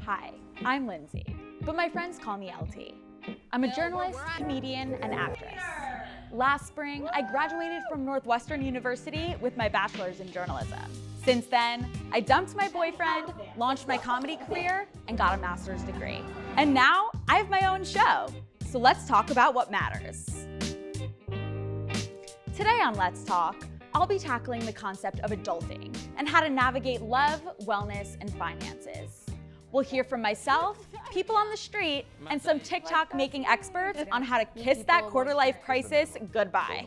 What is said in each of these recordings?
Hi, I'm Lindsay, but my friends call me LT. I'm a journalist, comedian, and actress. Last spring, I graduated from Northwestern University with my bachelor's in journalism. Since then, I dumped my boyfriend, launched my comedy career, and got a master's degree. And now, I have my own show. So let's talk about what matters. Today on Let's Talk, I'll be tackling the concept of adulting and how to navigate love, wellness, and finances. We'll hear from myself, people on the street, and some TikTok-making experts on how to kiss that quarter-life crisis goodbye.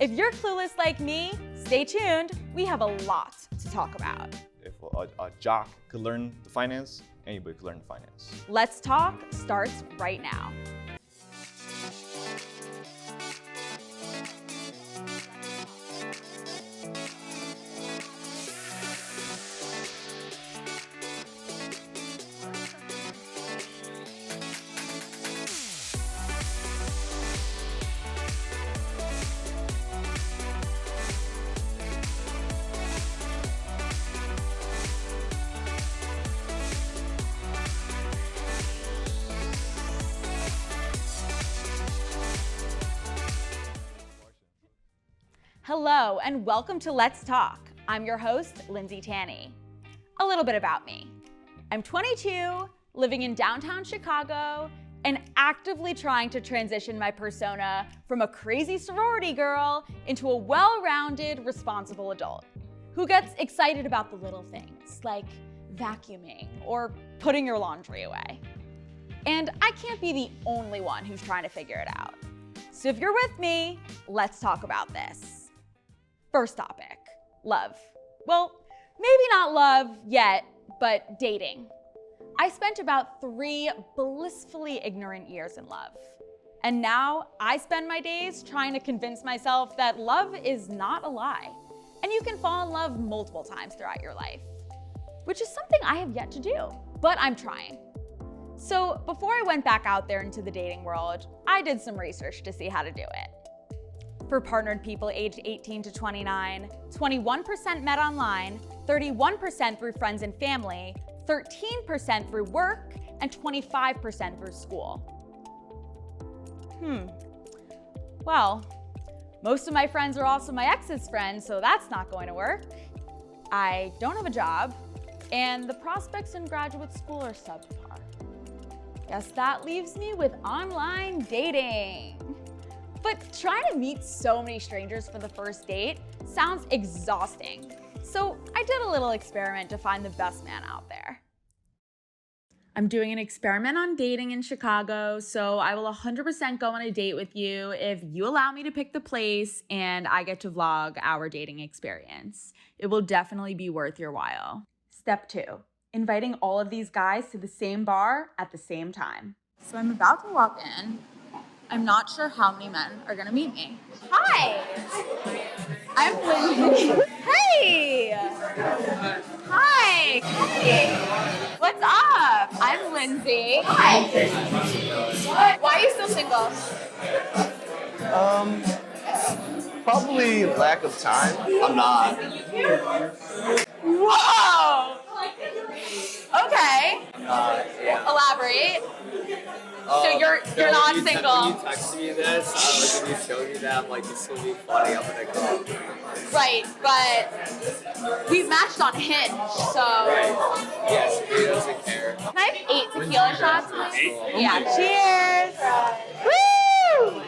If you're clueless like me, stay tuned. We have a lot to talk about. If a jock could learn the finance, anybody could learn the finance. Let's Talk starts right now. Hello and welcome to Let's Talk. I'm your host, Lindsay Tanney. A little bit about me. I'm 22, living in downtown Chicago, and actively trying to transition my persona from a crazy sorority girl into a well-rounded, responsible adult who gets excited about the little things like vacuuming or putting your laundry away. And I can't be the only one who's trying to figure it out. So if you're with me, let's talk about this. First topic, love. Well, maybe not love yet, but dating. I spent about 3 blissfully ignorant years in love. And now I spend my days trying to convince myself that love is not a lie. And you can fall in love multiple times throughout your life, which is something I have yet to do, but I'm trying. So before I went back out there into the dating world, I did some research to see how to do it. For partnered people aged 18 to 29, 21% met online, 31% through friends and family, 13% through work, and 25% through school. Well, most of my friends are also my ex's friends, so that's not going to work. I don't have a job, and the prospects in graduate school are subpar. Guess that leaves me with online dating. But trying to meet so many strangers for the first date sounds exhausting. So I did a little experiment to find the best man out there. I'm doing an experiment on dating in Chicago, so I will 100% go on a date with you if you allow me to pick the place and I get to vlog our dating experience. It will definitely be worth your while. Step 2, inviting all of these guys to the same bar at the same time. So I'm about to walk in. I'm not sure how many men are gonna meet me. Hi! I'm Lindsay. Hey! Hi! Hey! What's up? I'm Lindsay. Hi! Why are you still single? Probably lack of time. I'm not. Whoa! Okay. Yeah. Elaborate. So you're not single. When you texted me this, when you showed me that, I'm like, this will be funny. I'm gonna go. Right, but we've matched on Hinge, so. Right. Yes, he doesn't care. Can I have 8 tequila shots, please? Yeah, cheers! Woo!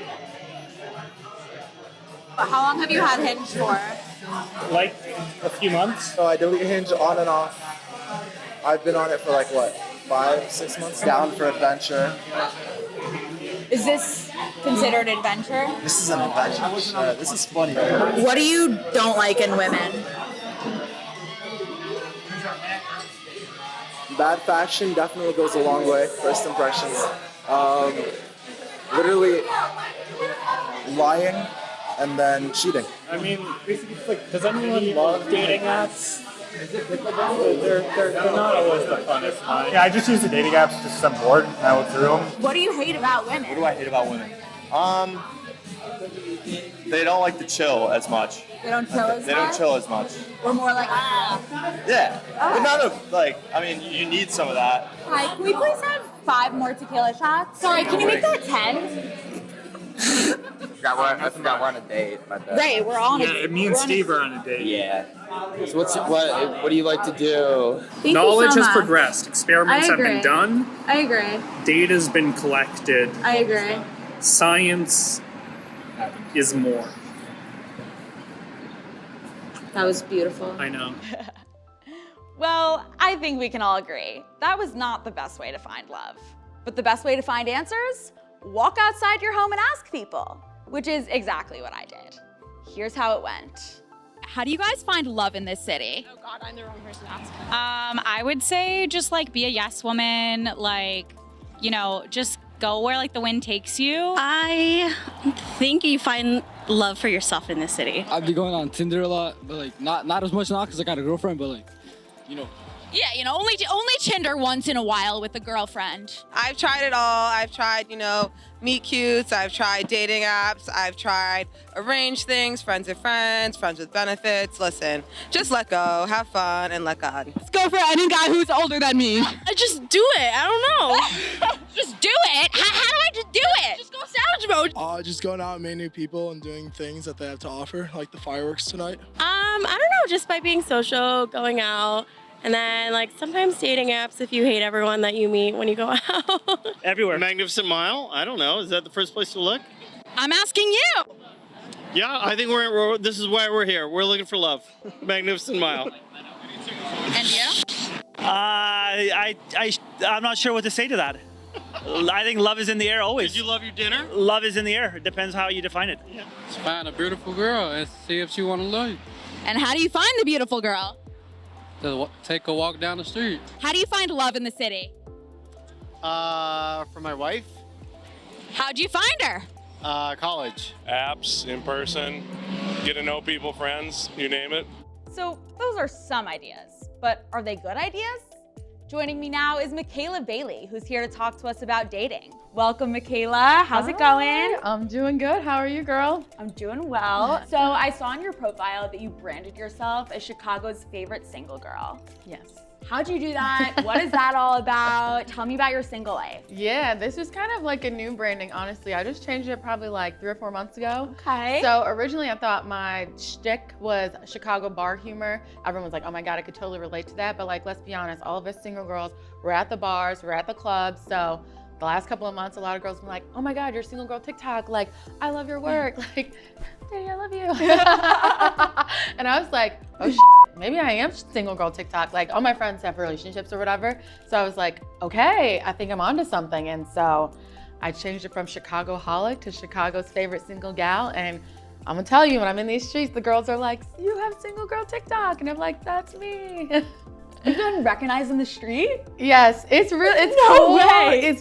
How long have you had Hinge for? Like a few months. So I delete Hinge on and off. I've been on it for like what, 5-6 months? Down for adventure. Is this considered adventure? This is an adventure. This is funny. What do you don't like in women? Bad fashion definitely goes a long way. First impressions. Literally lying and then cheating. I mean, basically, it's like, does anyone love dating apps? They're not always the funnest time. Yeah, I just use the dating apps just because I'm bored and I look through them. What do you hate about women? What do I hate about women? They don't like to chill as much. They don't chill as much? They don't chill as much. We're more like, Yeah. But not like, I mean, you need some of that. Hi, can we please have 5 more tequila shots? Sorry, can you make that 10? I forgot we're on a date. Right, we're on Yeah, me and Steve are on a date. Yeah. So what do you like to do? Thank Knowledge you so has much. progressed. Experiments I have been agree. done. I agree. Data's been collected. I agree. Science is more. That was beautiful. I know. Well, I think we can all agree that was not the best way to find love. But the best way to find answers? Walk outside your home and ask people, which is exactly what I did. Here's how it went. How do you guys find love in this city? Oh God, I'm the wrong person to ask. I would say just like be a yes woman, like, you know, just go where like the wind takes you. I think you find love for yourself in this city. I've been going on Tinder a lot, but like not as much now because I got a girlfriend, but like, you know. Yeah, you know, only Tinder once in a while with a girlfriend. I've tried it all. I've tried, meet cutes. I've tried dating apps. I've tried arrange things, friends of friends, friends with benefits. Listen, just let go, have fun, and let God. Let's go for any guy who's older than me. I just do it. I don't know. Just do it? How do I just do it? Just go savage mode. Just going out and meeting new people and doing things that they have to offer, like the fireworks tonight. I don't know, just by being social, going out. And then, like, sometimes dating apps if you hate everyone that you meet when you go out. Everywhere. Magnificent Mile? I don't know. Is that the first place to look? I'm asking you. Yeah, I think this is why we're here. We're looking for love. Magnificent Mile. And you? I'm not sure what to say to that. I think love is in the air always. Did you love your dinner? Love is in the air. It depends how you define it. Yeah. Just find a beautiful girl and see if she want to love you. And how do you find the beautiful girl? Just take a walk down the street. How do you find love in the city? For my wife? How'd you find her? College. Apps, in person, get to know people, friends, you name it. So those are some ideas, but are they good ideas? Joining me now is Michaela Bailey, who's here to talk to us about dating. Welcome, Michaela. How's it going? I'm doing good. How are you, girl? I'm doing well. So I saw on your profile that you branded yourself as Chicago's favorite single girl. Yes. How'd you do that? What is that all about? Tell me about your single life. Yeah, this is kind of like a new branding, honestly. I just changed it probably like 3 or 4 months ago. Okay. So originally I thought my shtick was Chicago bar humor. Everyone was like, oh my God, I could totally relate to that. But like, let's be honest, all of us single girls, we're at the bars, we're at the clubs. So the last couple of months, a lot of girls were like, oh my God, you're single girl TikTok. Like, I love your work. Like, Daddy, I love you. And I was like, oh shit, maybe I am single girl TikTok. Like all my friends have relationships or whatever. So I was like, okay, I think I'm onto something. And so I changed it from Chicagoholic to Chicago's favorite single gal. And I'm gonna tell you, when I'm in these streets, the girls are like, you have single girl TikTok. And I'm like, that's me. You've been recognized in the street? Yes, it's real. It's no cool. way.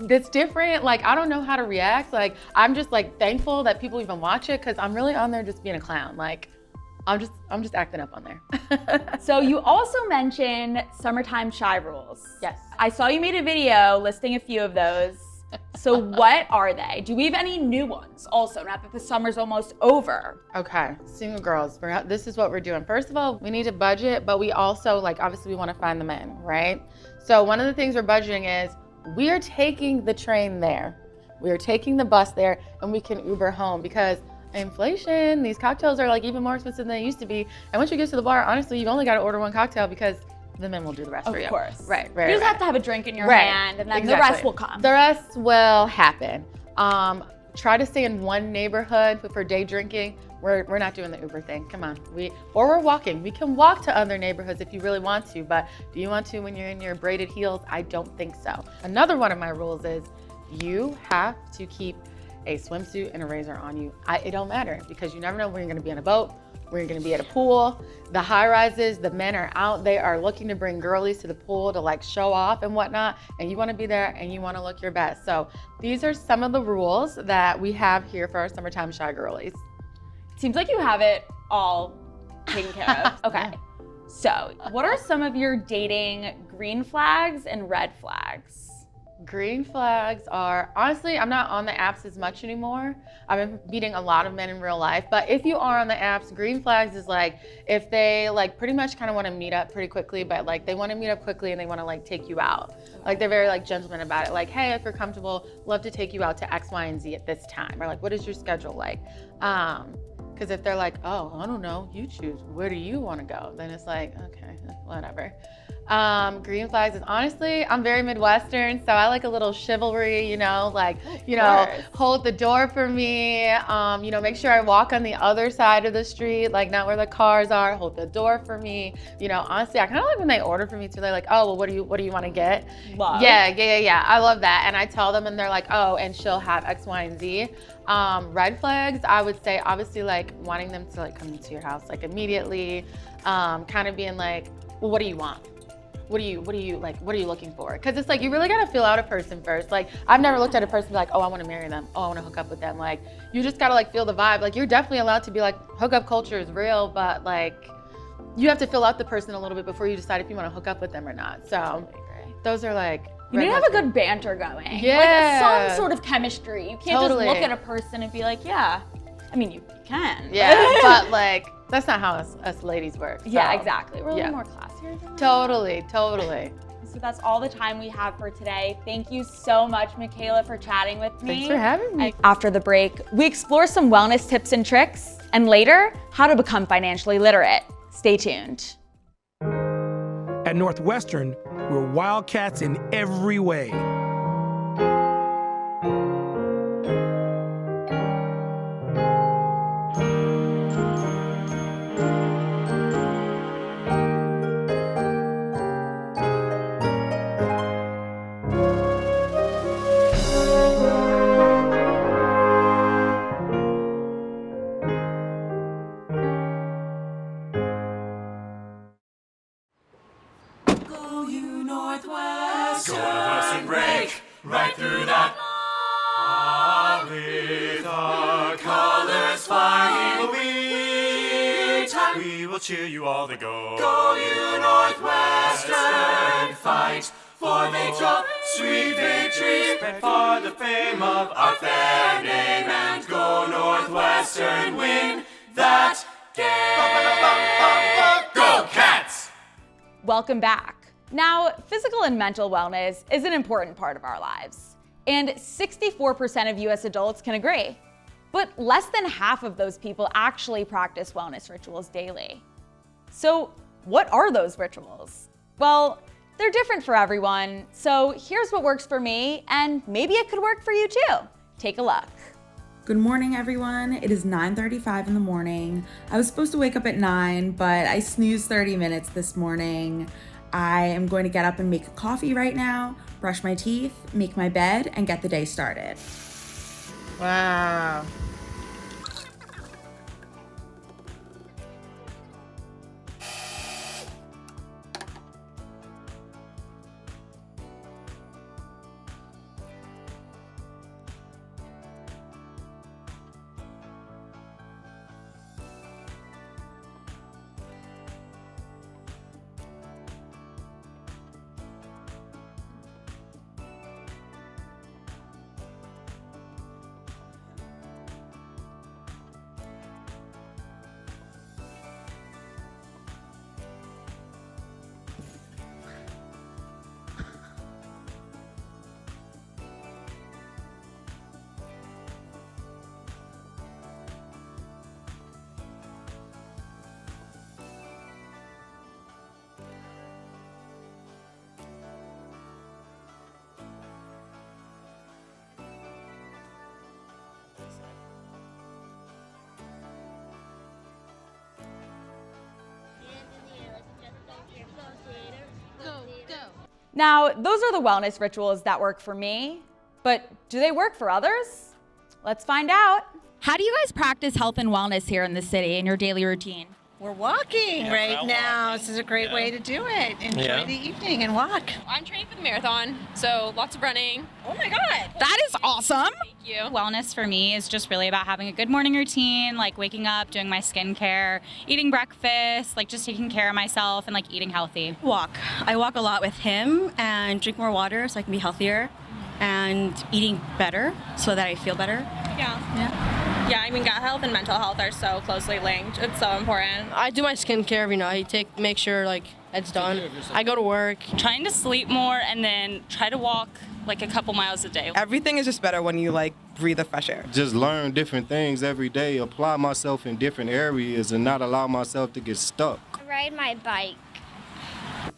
It's different. Like I don't know how to react. Like I'm just like thankful that people even watch it because I'm really on there just being a clown. Like I'm just acting up on there. So you also mentioned summertime shy rules. Yes. I saw you made a video listing a few of those. So what are they? Do we have any new ones also, now that the summer's almost over? Okay, single girls, this is what we're doing. First of all, we need a budget, but we also, like, obviously we want to find the men, right? So one of the things we're budgeting is we are taking the train there. We are taking the bus there, and we can Uber home because inflation, these cocktails are like even more expensive than they used to be. And once you get to the bar, honestly, you've only got to order 1 cocktail because the men will do the rest for you. Of course. Right. You just have to have a drink in your hand, and then the rest will come. The rest will happen. Try to stay in one neighborhood for day drinking. We're not doing the Uber thing. Come on. We're walking. We can walk to other neighborhoods if you really want to, but do you want to when you're in your braided heels? I don't think so. Another one of my rules is you have to keep a swimsuit and a razor on you. It don't matter because you never know when you're gonna be on a boat, where you're gonna be at a pool. The high rises, the men are out, they are looking to bring girlies to the pool to like show off and whatnot, and you wanna be there and you wanna look your best. So these are some of the rules that we have here for our summertime shy girlies. Seems like you have it all taken care of. Okay, so what are some of your dating green flags and red flags? Green flags are, honestly, I'm not on the apps as much anymore. I've been meeting a lot of men in real life, but if you are on the apps, green flags is like, if they like pretty much kind of want to meet up pretty quickly, but like they want to meet up quickly and they want to like take you out. Like they're very like gentlemen about it. Like, hey, if you're comfortable, love to take you out to X, Y, and Z at this time. Or like, what is your schedule like? Because if they're like, oh, I don't know, you choose, where do you want to go? Then it's like, okay, whatever. Green flags is honestly, I'm very Midwestern, so I like a little chivalry, you know, like, you know, hold the door for me, you know, make sure I walk on the other side of the street, like not where the cars are, hold the door for me. You know, honestly, I kind of like when they order for me too. They're like, oh, well, what do you want to get? Love. Yeah. I love that. And I tell them and they're like, oh, and she'll have X, Y, and Z. Red flags, I would say, obviously, like wanting them to like come into your house like immediately, kind of being like, well, what do you want? What are you looking for? Because it's like, you really gotta feel out a person first. Like, I've never looked at a person and be like, oh, I wanna marry them. Oh, I wanna hook up with them. Like, you just gotta like feel the vibe. Like, you're definitely allowed to be like, hookup culture is real, but like, you have to feel out the person a little bit before you decide if you wanna hook up with them or not. So, those are like, you need to have a good banter going. Yeah. Like some sort of chemistry. You can't Totally. just look at a person and be like, yeah. I mean, you can. Yeah, but like, that's not how us ladies work. So. Yeah, exactly. We're a little more classier than that. Totally. So that's all the time we have for today. Thank you so much, Michaela, for chatting with me. Thanks for having me. After the break, we explore some wellness tips and tricks, and later, how to become financially literate. Stay tuned. At Northwestern, we're wildcats in every way. Northwestern break right through that. With our colors flying, we will cheer you all to go. Go you Northwestern, fight for victory, sweet victory, spread for the fame of our fair name, and go Northwestern, win that game. Go Cats! Welcome back. Now, physical and mental wellness is an important part of our lives, and 64% of US adults can agree. But less than half of those people actually practice wellness rituals daily. So, what are those rituals? Well, they're different for everyone, so here's what works for me, and maybe it could work for you too. Take a look. Good morning, everyone. It is 9:35 in the morning. I was supposed to wake up at 9, but I snoozed 30 minutes this morning. I am going to get up and make a coffee right now, brush my teeth, make my bed, and get the day started. Wow. Now, those are the wellness rituals that work for me, but do they work for others? Let's find out. How do you guys practice health and wellness here in the city in your daily routine? We're walking right now. This is a great way to do it. Enjoy the evening and walk. I'm training for the marathon, so lots of running. Oh my God. That is awesome. Thank you. Wellness for me is just really about having a good morning routine, like waking up, doing my skincare, eating breakfast, like just taking care of myself and like eating healthy. Walk. I walk a lot with him and drink more water so I can be healthier. and eating better so that I feel better. Yeah, I mean, gut health and mental health are so closely linked. It's so important. I do my skincare every night. Make sure like it's done. I go to work. Trying to sleep more and then try to walk like a couple miles a day. Everything is just better when you like breathe the fresh air. Just learn different things every day, apply myself in different areas and not allow myself to get stuck. Ride my bike.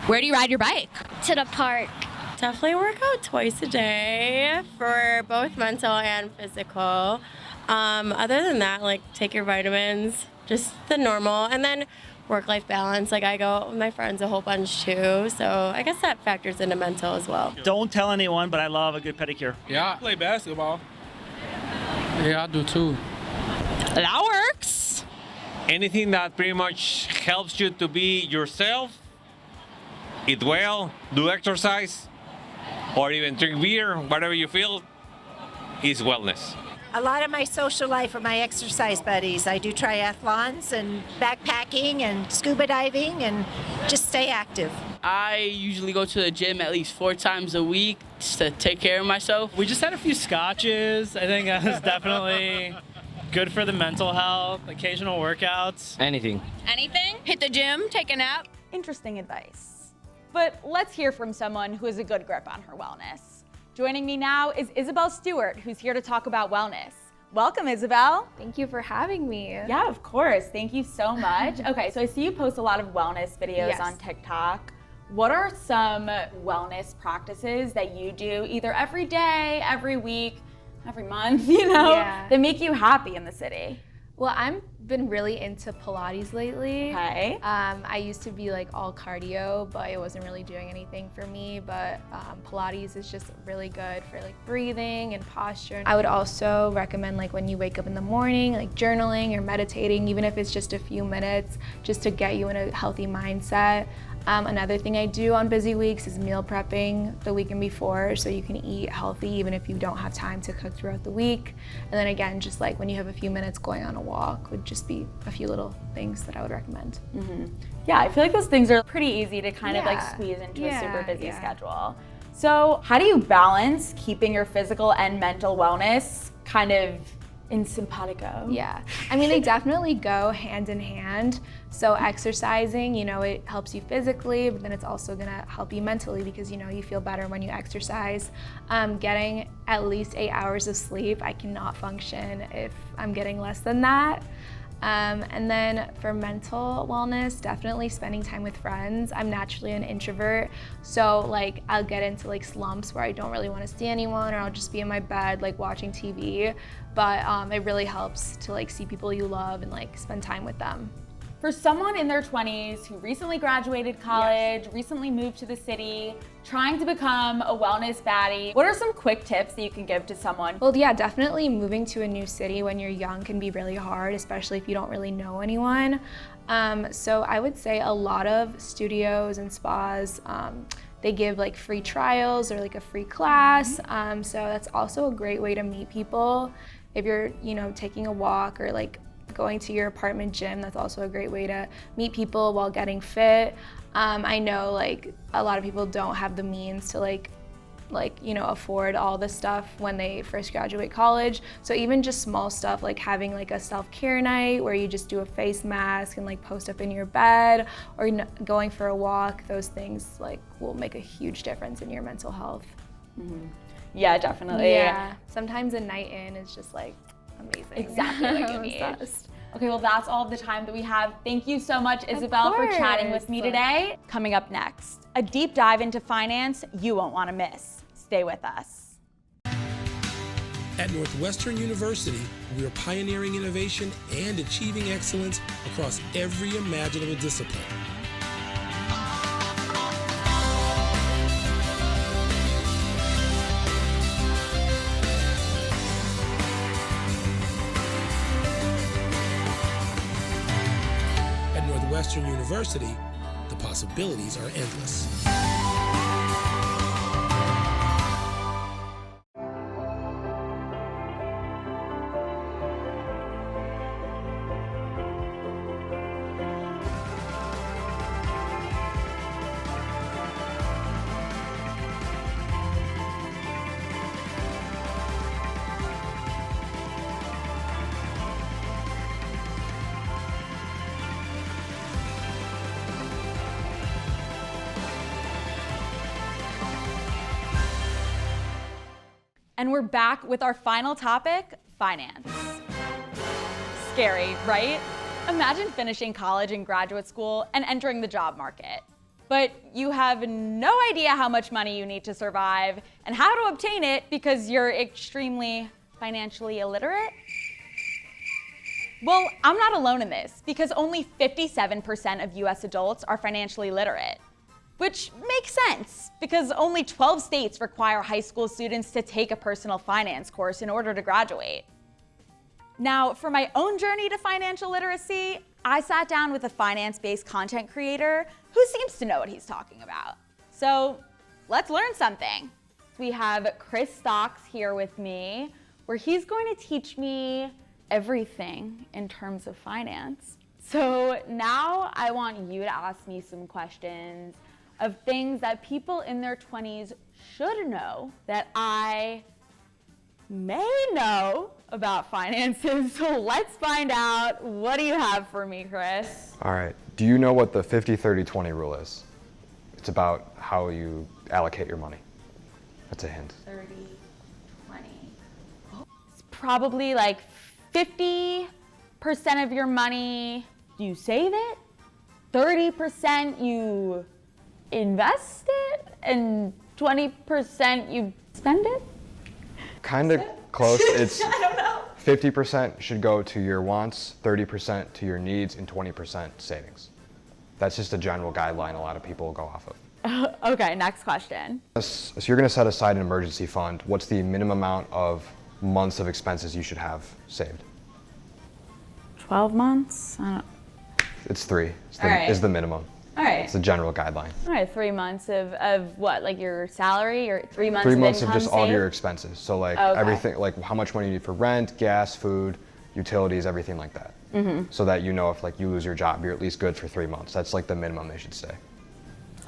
Where do you ride your bike? To the park. Definitely work out twice a day for both mental and physical. Other than that, like take your vitamins, just the normal, and then work-life balance. Like I go out with my friends a whole bunch too, so I guess that factors into mental as well. Don't tell anyone, but I love a good pedicure. Yeah, I play basketball. Yeah, I do too. That works. Anything that pretty much helps you to be yourself, eat well, do exercise, or even drink beer, whatever you feel, is wellness. A lot of my social life are my exercise buddies. I do triathlons and backpacking and scuba diving and just stay active. I usually go to the gym at least 4 times a week just to take care of myself. We just had a few scotches. I think that was definitely good for the mental health, occasional workouts. Anything. Anything? Hit the gym, take a nap. Interesting advice. But let's hear from someone who has a good grip on her wellness. Joining me now is Isabel Stewart, who's here to talk about wellness. Welcome, Isabel. Thank you for having me. Yeah, of course. Thank you so much. Okay, so I see you post a lot of wellness videos Yes. on TikTok. What are some wellness practices that you do either every day, every week, every month, that make you happy in the city? Well, I've been really into Pilates lately. Okay. I used to be like all cardio, but it wasn't really doing anything for me. But Pilates is just really good for like breathing and posture. I would also recommend like when you wake up in the morning, like journaling or meditating, even if it's just a few minutes, just to get you in a healthy mindset. Another thing I do on busy weeks is meal prepping the weekend before so you can eat healthy even if you don't have time to cook throughout the week. And then again, just like when you have a few minutes, going on a walk would just be a few little things that I would recommend. Mm-hmm. Yeah, I feel like those things are pretty easy to kind of like squeeze into a super busy schedule. So how do you balance keeping your physical and mental wellness kind of in simpatico? Yeah, I mean, they definitely go hand in hand. So exercising, it helps you physically, but then it's also gonna help you mentally because, you feel better when you exercise. Getting at least 8 hours of sleep, I cannot function if I'm getting less than that. And then for mental wellness, definitely spending time with friends. I'm naturally an introvert, so like I'll get into like slumps where I don't really want to see anyone, or I'll just be in my bed like watching TV. But it really helps to like see people you love and like spend time with them. For someone in their 20s who recently graduated college, recently moved to the city, trying to become a wellness baddie, what are some quick tips that you can give to someone? Well, yeah, definitely moving to a new city when you're young can be really hard, especially if you don't really know anyone. So I would say a lot of studios and spas, they give like free trials or like a free class. So that's also a great way to meet people. If you're, taking a walk or like going to your apartment gym, that's also a great way to meet people while getting fit. I know like a lot of people don't have the means to afford all this stuff when they first graduate college. So even just small stuff like having like a self-care night where you just do a face mask and like post up in your bed, or going for a walk, those things like will make a huge difference in your mental health. Mm-hmm. Yeah, definitely. Yeah, sometimes a night in is just like amazing. Exactly what you need. Okay, well that's all the time that we have. Thank you so much, Isabel, for chatting with me today. Coming up next, a deep dive into finance you won't want to miss. Stay with us. At Northwestern University, we are pioneering innovation and achieving excellence across every imaginable discipline. Northwestern University, the possibilities are endless. And we're back with our final topic, finance. Scary, right? Imagine finishing college and graduate school and entering the job market. But you have no idea how much money you need to survive and how to obtain it because you're extremely financially illiterate. Well, I'm not alone in this because only 57% of US adults are financially literate, which makes sense because only 12 states require high school students to take a personal finance course in order to graduate. Now, for my own journey to financial literacy, I sat down with a finance-based content creator who seems to know what he's talking about. So let's learn something. We have Chris Stocks here with me, where he's going to teach me everything in terms of finance. So now I want you to ask me some questions of things that people in their 20s should know that I may know about finances. So let's find out. What do you have for me, Chris? All right. Do you know what the 50-30-20 rule is? It's about how you allocate your money. That's a hint. 30, 20. It's probably like 50% of your money, you save it, 30% you invest it, and 20% you spend it? Kind of close. It's I don't know. 50% should go to your wants, 30% to your needs, and 20% savings. That's just a general guideline a lot of people go off of. Okay, next question. So you're going to set aside an emergency fund. What's the minimum amount of months of expenses you should have saved? 12 months? I don't. It's 3. All right. Is the minimum. All right. It's the general guideline. All right, 3 months of what? Like your salary or 3 months 3 of months of income just all of your saved? expenses. So like Okay. everything, like how much money you need for rent, gas, food, utilities, everything like that. Mhm. So that you know if like you lose your job, you're at least good for 3 months. That's like the minimum they should say.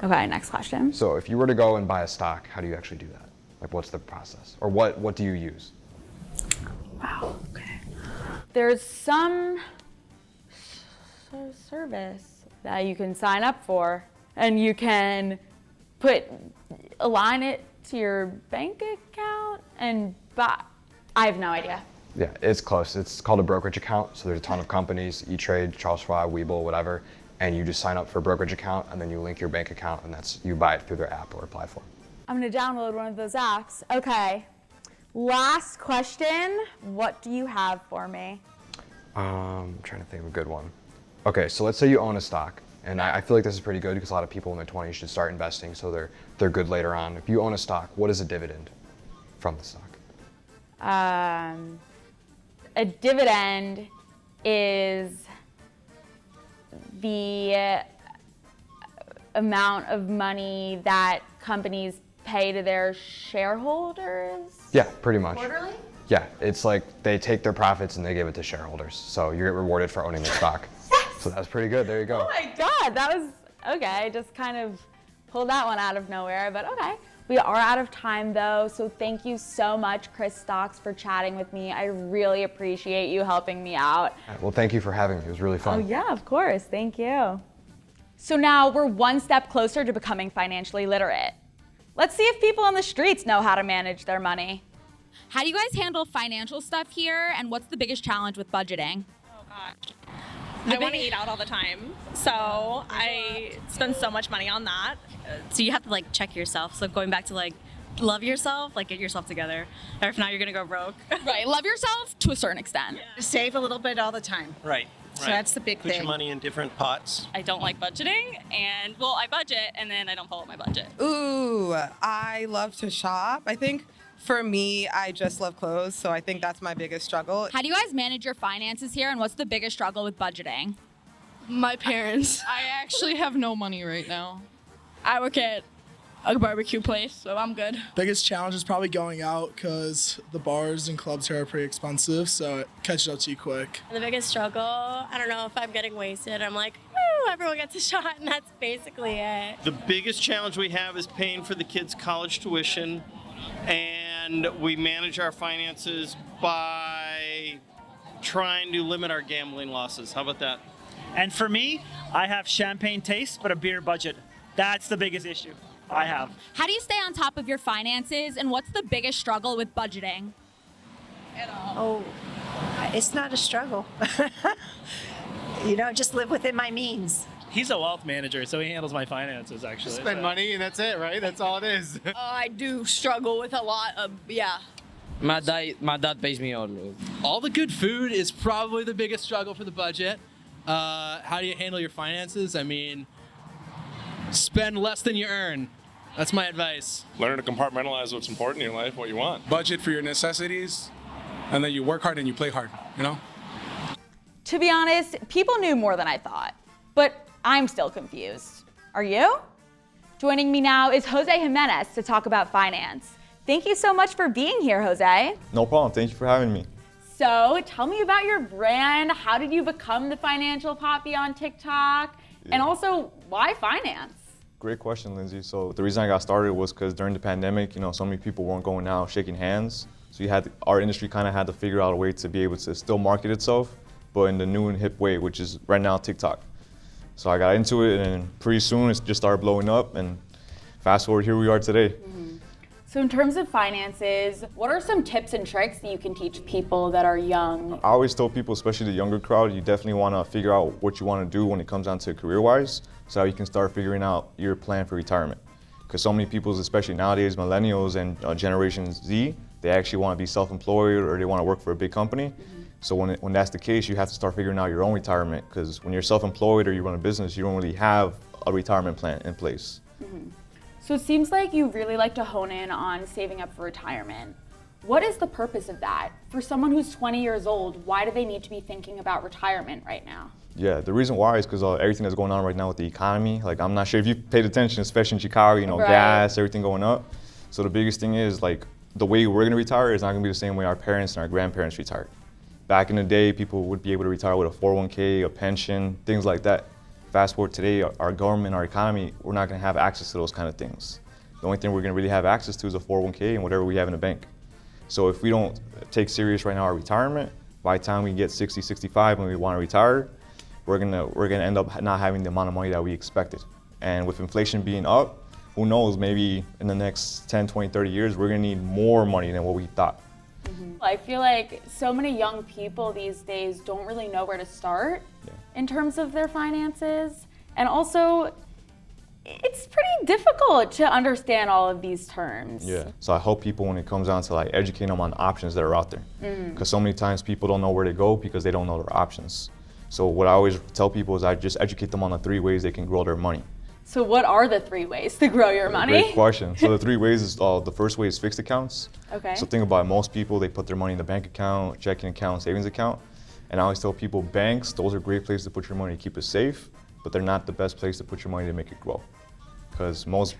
Okay, next question. So if you were to go and buy a stock, how do you actually do that? Like what's the process? Or what do you use? Wow, okay. There's some service that you can sign up for, and you can align it to your bank account and buy. I have no idea. Yeah, it's close. It's called a brokerage account. So there's a ton of companies, E-Trade, Charles Schwab, Webull, whatever. And you just sign up for a brokerage account and then you link your bank account and you buy it through their app or platform. I'm gonna download one of those apps. Okay, last question. What do you have for me? I'm trying to think of a good one. Okay, so let's say you own a stock. And I feel like this is pretty good because a lot of people in their 20s should start investing so they're good later on. If you own a stock, what is a dividend from the stock? A dividend is the amount of money that companies pay to their shareholders? Yeah, pretty much. Quarterly? Yeah, it's like they take their profits and they give it to shareholders. So you get rewarded for owning the stock. So that's pretty good. There you go. Oh my God, that was, okay, I just kind of pulled that one out of nowhere, but okay. We are out of time though, so thank you so much, Chris Stocks, for chatting with me. I really appreciate you helping me out. Well, thank you for having me. It was really fun. Oh yeah, of course, thank you. So now we're one step closer to becoming financially literate. Let's see if people on the streets know how to manage their money. How do you guys handle financial stuff here, and what's the biggest challenge with budgeting? Oh gosh. I want to eat out all the time, so I spend so much money on that. So you have to like check yourself. So going back to like love yourself, like get yourself together. Or if not, you're gonna go broke. Right, love yourself to a certain extent. Yeah. Save a little bit all the time. Right. So that's the big Put thing. your money in different pots. I don't like budgeting, and well, I budget and then I don't follow my budget. Ooh, I love to shop. I think for me, I just love clothes, so I think that's my biggest struggle. How do you guys manage your finances here, and what's the biggest struggle with budgeting? My parents. I actually have no money right now. I work at a barbecue place, so I'm good. Biggest challenge is probably going out because the bars and clubs here are pretty expensive, so it catches up to you quick. The biggest struggle, I don't know if I'm getting wasted. I'm like, woo, everyone gets a shot, and that's basically it. The biggest challenge we have is paying for the kids' college tuition, and we manage our finances by trying to limit our gambling losses. How about that? And for me, I have champagne taste, but a beer budget. That's the biggest issue. I have. How do you stay on top of your finances, and what's the biggest struggle with budgeting? Oh, it's not a struggle. Just live within my means. He's a wealth manager, so he handles my finances, actually. Spend money and that's it, right? That's all it is. I do struggle with a lot of, My dad pays me all the good food is probably the biggest struggle for the budget. How do you handle your finances? I mean, spend less than you earn. That's my advice. Learn to compartmentalize what's important in your life, what you want. Budget for your necessities, and then you work hard and you play hard, To be honest, people knew more than I thought, but I'm still confused. Are you? Joining me now is Jose Jimenez to talk about finance. Thank you so much for being here, Jose. No problem. Thank you for having me. So tell me about your brand. How did you become the financial poppy on TikTok? Yeah. And also, why finance? Great question, Lindsay. So the reason I got started was because during the pandemic, so many people weren't going out shaking hands. So our industry kind of had to figure out a way to be able to still market itself, but in the new and hip way, which is right now TikTok. So I got into it, and pretty soon it just started blowing up, and fast forward, here we are today. Mm-hmm. So in terms of finances, what are some tips and tricks that you can teach people that are young? I always tell people, especially the younger crowd, you definitely want to figure out what you want to do when it comes down to career-wise, so you can start figuring out your plan for retirement. Because so many people, especially nowadays, millennials and Generation Z, they actually want to be self-employed or they want to work for a big company. Mm-hmm. So when that's the case, you have to start figuring out your own retirement, because when you're self-employed or you run a business, you don't really have a retirement plan in place. Mm-hmm. So it seems like you really like to hone in on saving up for retirement. What is the purpose of that? For someone who's 20 years old, why do they need to be thinking about retirement right now? Yeah, the reason why is because everything that's going on right now with the economy. Like, I'm not sure if you paid attention, especially in Chicago, right. Gas, everything going up. So the biggest thing is, like, the way we're gonna retire is not gonna be the same way our parents and our grandparents retired. Back in the day, people would be able to retire with a 401k, a pension, things like that. Fast forward today, our government, our economy, we're not gonna have access to those kind of things. The only thing we're gonna really have access to is a 401k and whatever we have in the bank. So if we don't take serious right now our retirement, by the time we get 60, 65 when we wanna retire, we're gonna end up not having the amount of money that we expected. And with inflation being up, who knows, maybe in the next 10, 20, 30 years, we're gonna need more money than what we thought. Mm-hmm. I feel like so many young people these days don't really know where to start in terms of their finances. And also, it's pretty difficult to understand all of these terms. Yeah, so I help people when it comes down to educating them on options that are out there. Because so many times people don't know where to go because they don't know their options. So what I always tell people is I just educate them on the 3 ways they can grow their money. So what are the 3 ways to grow your money? Great question. So the 3 ways is, the first way is fixed accounts. Okay. So think about it, most people, they put their money in the bank account, checking account, savings account. And I always tell people banks, those are great places to put your money to keep it safe, but they're not the best place to put your money to make it grow. Because most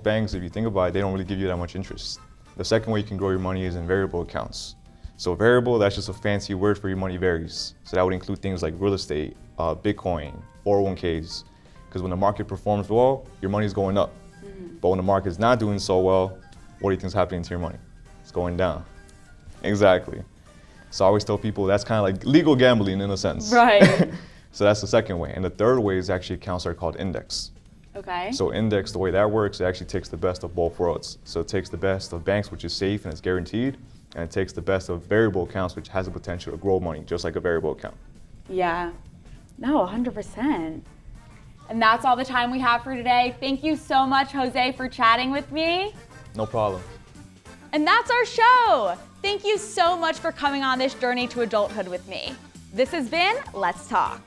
banks, if you think about it, they don't really give you that much interest. The second way you can grow your money is in variable accounts. So variable, that's just a fancy word for your money varies. So that would include things like real estate, Bitcoin, 401ks. Because when the market performs well, your money's going up. Mm-hmm. But when the market's not doing so well, what do you think is happening to your money? It's going down. Exactly. So I always tell people that's kind of like legal gambling in a sense. Right. So that's the second way. And the third way is actually accounts that are called index. Okay. So index, the way that works, it actually takes the best of both worlds. So it takes the best of banks, which is safe and it's guaranteed, and it takes the best of variable accounts, which has the potential to grow money, just like a variable account. Yeah. No, 100%. And that's all the time we have for today. Thank you so much, Jose, for chatting with me. No problem. And that's our show. Thank you so much for coming on this journey to adulthood with me. This has been Let's Talk.